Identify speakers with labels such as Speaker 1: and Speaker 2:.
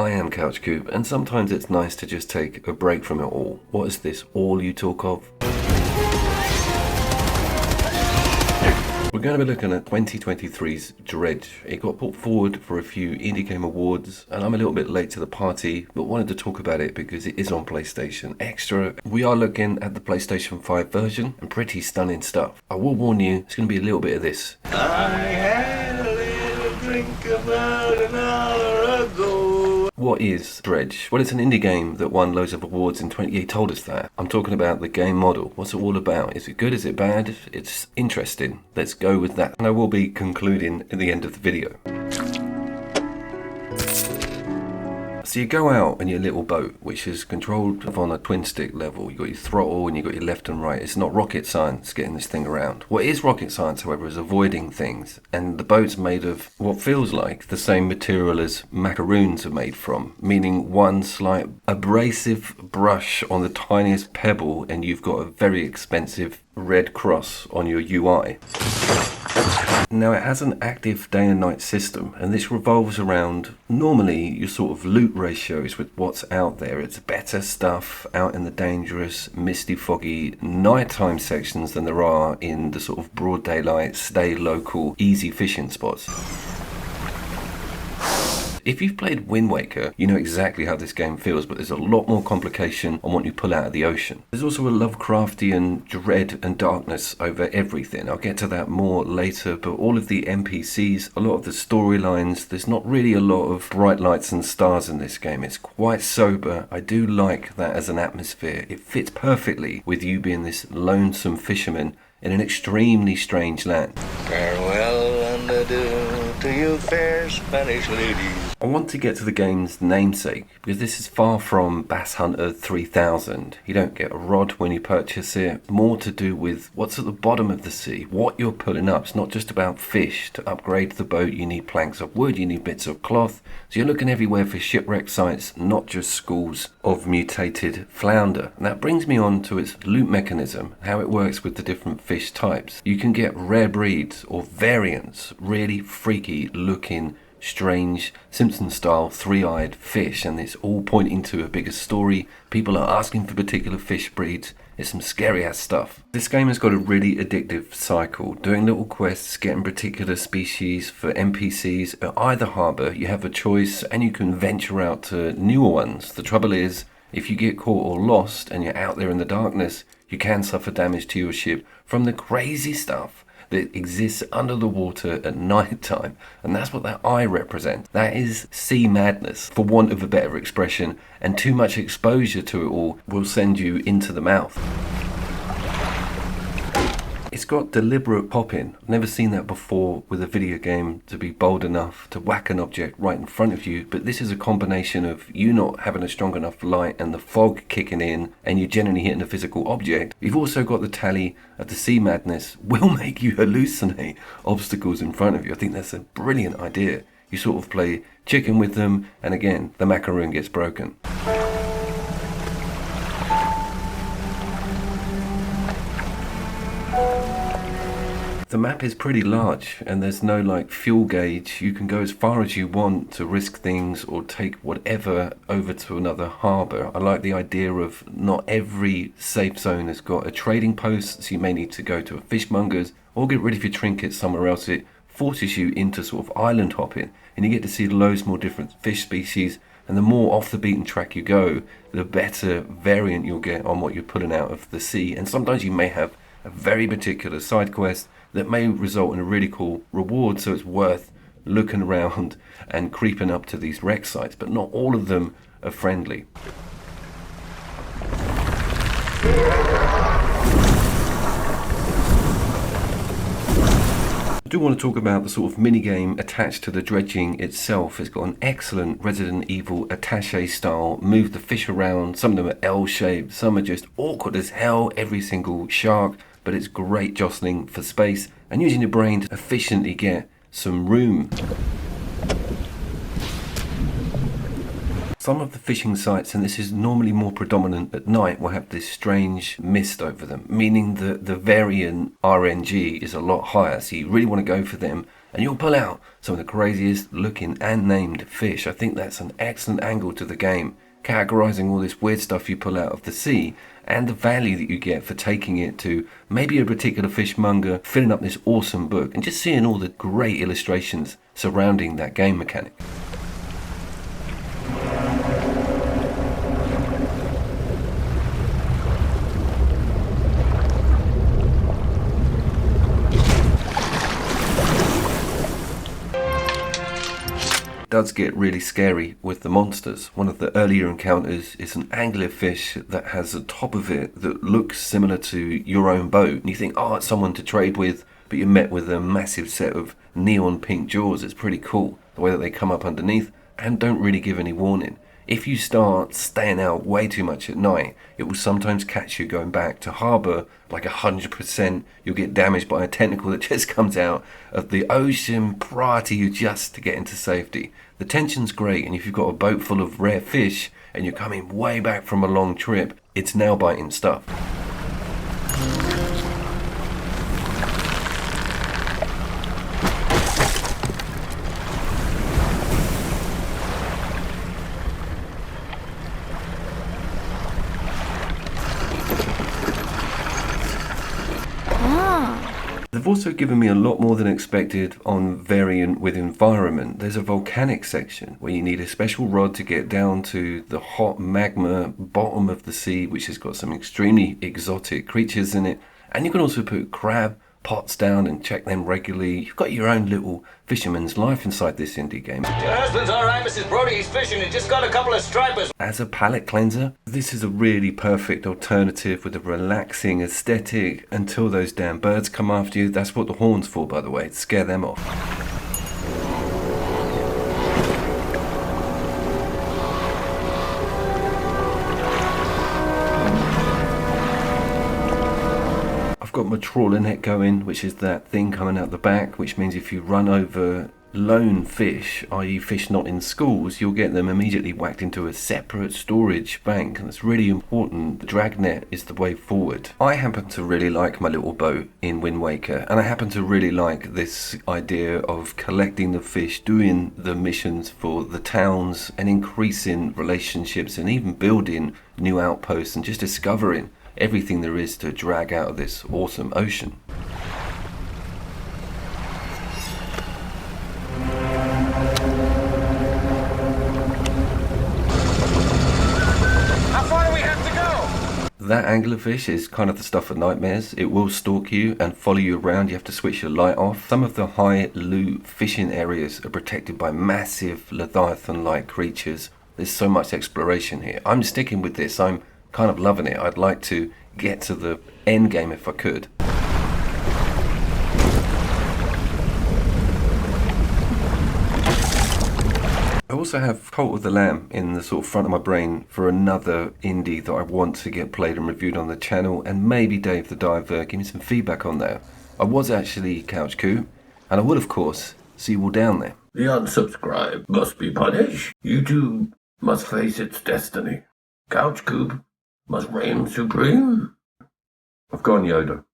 Speaker 1: I am CouchCoop, and sometimes it's nice to just take a break from it all. What is this all you talk of? We're going to be looking at 2023's Dredge. It got put forward for a few indie game awards, and I'm a little bit late to the party, but wanted to talk about it because it is on PlayStation Extra. We are looking at the PlayStation 5 version, and pretty stunning stuff. I will warn you, it's going to be a little bit of this. I had a little drink about an hour ago. What is Dredge? Well, it's an indie game that won loads of awards in 20... He told us that. I'm talking about the game model. What's it all about? Is it good? Is it bad? It's interesting. Let's go with that. And I will be concluding at the end of the video. So you go out in your little boat, which is controlled on a twin stick level. You've got your throttle and you've got your left and right. It's not rocket science getting this thing around. What is rocket science, however, is avoiding things. And the boat's made of what feels like the same material as macaroons are made from, meaning one slight abrasive brush on the tiniest pebble and you've got a very expensive red cross on your UI. Now it has an active day and night system, and this revolves around normally your sort of loot ratios with what's out there. It's better stuff out in the dangerous, misty, foggy nighttime sections than there are in the sort of broad daylight, stay local, easy fishing spots. If you've played Wind Waker, you know exactly how this game feels, but there's a lot more complication on what you pull out of the ocean. There's also a Lovecraftian dread and darkness over everything. I'll get to that more later, but all of the NPCs, a lot of the storylines, there's not really a lot of bright lights and stars in this game. It's quite sober. I do like that as an atmosphere. It fits perfectly with you being this lonesome fisherman in an extremely strange land. Farewell and adieu to you fair Spanish ladies. I want to get to the game's namesake because this is far from Bass Hunter 3000. You don't get a rod when you purchase it. More to do with what's at the bottom of the sea, what you're pulling up. It's not just about fish. To upgrade the boat you need planks of wood, you need bits of cloth. So you're looking everywhere for shipwreck sites, not just schools of mutated flounder. And that brings me on to its loot mechanism, how it works with the different fish types. You can get rare breeds or variants, really freaky looking, strange Simpson style three-eyed fish, and it's all pointing to a bigger story. People are asking for particular fish breeds. It's some scary ass stuff. This game has got a really addictive cycle. Doing little quests, getting particular species for NPCs. At either harbour you have a choice and you can venture out to newer ones. The trouble is, if you get caught or lost and you're out there in the darkness, you can suffer damage to your ship from the crazy stuff that exists under the water at night time. And that's what that eye represents. That is sea madness, for want of a better expression, and too much exposure to it all will send you into the mouth. It's got deliberate popping. I've never seen that before with a video game, to be bold enough to whack an object right in front of you. But this is a combination of you not having a strong enough light and the fog kicking in and you generally hitting a physical object. You've also got the tally of the sea madness will make you hallucinate obstacles in front of you. I think that's a brilliant idea. You sort of play chicken with them, and again, the macaroon gets broken. The map is pretty large and there's no like fuel gauge. You can go as far as you want to risk things or take whatever over to another harbour. I like the idea of not every safe zone has got a trading post, so you may need to go to a fishmonger's or get rid of your trinkets somewhere else. It forces you into sort of island hopping and you get to see loads more different fish species, and the more off the beaten track you go, the better variant you'll get on what you're pulling out of the sea. And sometimes you may have a very particular side quest that may result in a really cool reward, so it's worth looking around and creeping up to these wreck sites, but not all of them are friendly. I do want to talk about the sort of minigame attached to the dredging itself. It's got an excellent Resident Evil attaché style, move the fish around. Some of them are L-shaped, some are just awkward as hell, every single shark, but it's great jostling for space and using your brain to efficiently get some room. Some of the fishing sites, and this is normally more predominant at night, will have this strange mist over them, meaning that the variant RNG is a lot higher, so you really want to go for them, and you'll pull out some of the craziest looking and named fish. I think that's an excellent angle to the game, categorizing all this weird stuff you pull out of the sea and the value that you get for taking it to maybe a particular fishmonger, filling up this awesome book, and just seeing all the great illustrations surrounding that game mechanic. Does get really scary with the monsters. One of the earlier encounters is an anglerfish that has a top of it that looks similar to your own boat, and you think, oh, it's someone to trade with, but you're met with a massive set of neon pink jaws. It's pretty cool the way that they come up underneath and don't really give any warning. If you start staying out way too much at night, it will sometimes catch you going back to harbour like 100%. You'll get damaged by a tentacle that just comes out of the ocean prior to you just to get into safety. The tension's great, and if you've got a boat full of rare fish and you're coming way back from a long trip, it's nail biting stuff. They've also given me a lot more than expected on variant with environment. There's a volcanic section where you need a special rod to get down to the hot magma bottom of the sea, which has got some extremely exotic creatures in it. And you can also put crab pots down and check them regularly. You've got your own little fisherman's life inside this indie game.
Speaker 2: Your husband's all right, Mrs. Brody. He's fishing. He just got a couple of stripers.
Speaker 1: As a palate cleanser, this is a really perfect alternative with a relaxing aesthetic until those damn birds come after you. That's what the horn's for, by the way, to scare them off. I've got my trawler net going, which is that thing coming out the back, which means if you run over lone fish, i.e. fish not in schools, you'll get them immediately whacked into a separate storage bank, and it's really important. The dragnet is the way forward. I happen to really like my little boat in Wind Waker, and I happen to really like this idea of collecting the fish, doing the missions for the towns, and increasing relationships, and even building new outposts, and just discovering everything there is to drag out of this awesome ocean.
Speaker 2: How far do we have to go?
Speaker 1: That anglerfish is kind of the stuff of nightmares. It will stalk you and follow you around. You have to switch your light off. Some of the high loot fishing areas are protected by massive leviathan-like creatures. There's so much exploration here. I'm sticking with this. I'm kind of loving it. I'd like to get to the end game if I could. I also have Cult of the Lamb in the sort of front of my brain for another indie that I want to get played and reviewed on the channel, and maybe Dave the Diver, give me some feedback on that. I was actually Couch Coop, and I will of course see you all down there.
Speaker 3: The unsubscribed must be punished. YouTube must face its destiny. Couch Coop must reign supreme.
Speaker 1: I've gone Yoda.